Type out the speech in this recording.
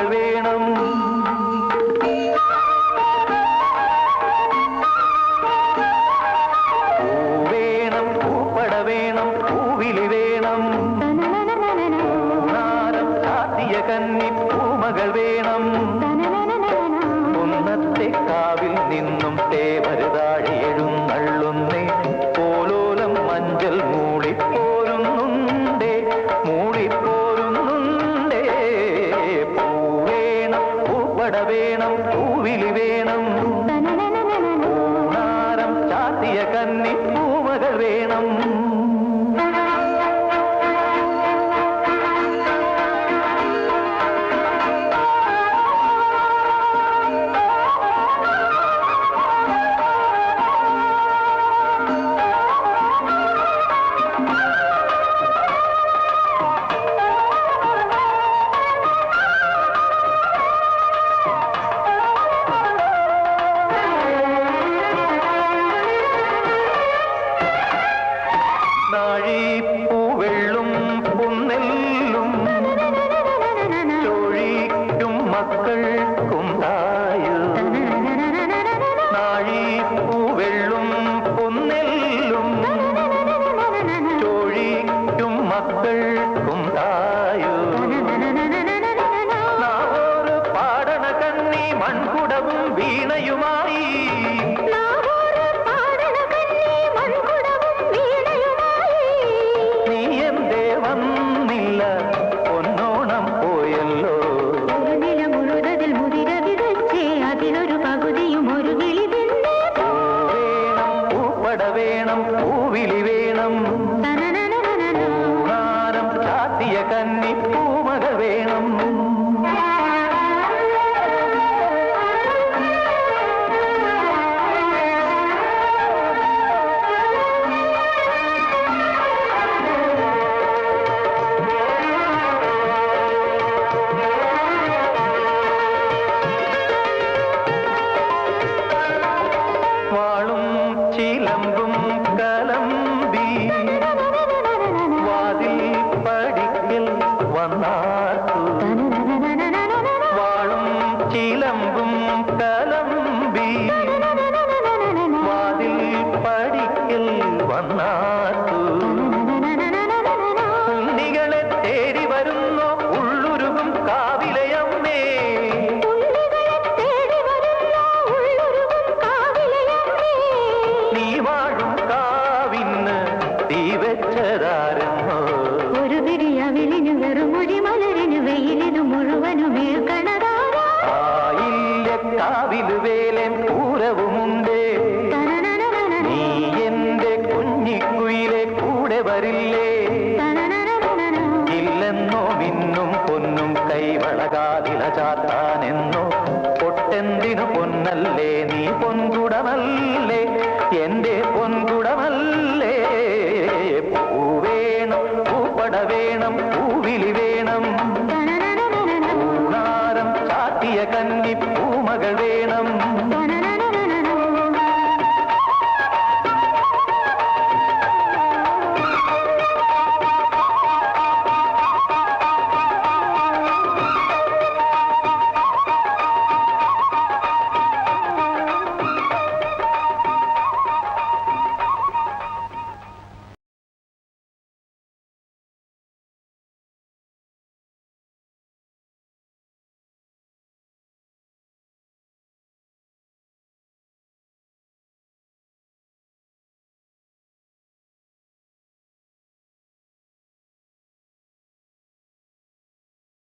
പൂമകൾ വേണം. പൂവേണം, പൂപ്പട വേണം, പൂവിലി വേണം. പൂനാരം ചാത്തിയ കന്നി പൂമകൾ വേണം. കുന്നത്തെ കാവിൽ നിന്നും തേവരുതാഴി എഴുന്നള്ളുന്നേ. പോലോലം മഞ്ചൽ മൂളിപ്പോരുന്നുണ്ടേ, മൂളിപ്പോരുന്നുണ്ടേ. പൂവേണം, പൂപ്പട വേണം, പൂവിലി വേണം. പൂനാരം ചാത്തിയ കന്നി പൂമകൾ വേണം. നാഴിപ്പൂവെള്ളും പുന്നെല്ലും ചോഴിക്കും മക്കൾക്കും തായു. നാഴിപ്പൂവെള്ളും പുന്നെല്ലും ചോഴിക്കും മക്കൾക്കും തായു. നാവോറ് പാടണ കന്നി മൺകുടവും വീണയുമായി. പൊന്നോണം പോയല്ലോ. നില മുഴുവതിൽ മുതിര വിതച്ചേ അതിലൊരു പകുതിയും ഒരു കിളി. വേണം, പൂപ്പട വേണം, പൂവിലി വേണം. പൂനാരം ചാത്തിയ കന്നി പൂമകൾ വേണം. വാളും ചിലമ്പും കലമ്പി വാതിൽ പടിക്കൽ വന്നാർത്തു. വാളും ചിലമ്പും കലമ്പി വാതിൽ പടിക്കൽ വന്നാർത്തു. ഉണ്ണികളെ തേടി വരുന്നു ഉള്ളുരുകും കാവിലയമ്മേ. നീ വാഴും കാവിന്ന് തീ വെച്ചതാരെന്നോ. ഒരു പിടിയവിലിനു വെറുമൊഴി മലരിനു വെയിലിനു മുഴുവനും കാവില് വേലൻ പൂരവുമുണ്ടേ. നീ എന്റെ കുഞ്ഞിക്കുയിലെ കൂടെ വരില്ലേ. ഇല്ലെന്നോ മിന്നും പൊന്നും കൈവളകാതില ചാത്താനെന്നോ. പൊട്ടെന്തിനു പൊന്നല്ലേ നീ പൊൻകുടമല്ലേ, എന്റെ പൊൻകുടമല്ലേ. പൂവേണം, പൂപ്പട വേണം, പൂവിലി വേണം. പൂനാരം ചാത്തിയ കന്നി പൂമകൾ വേണം.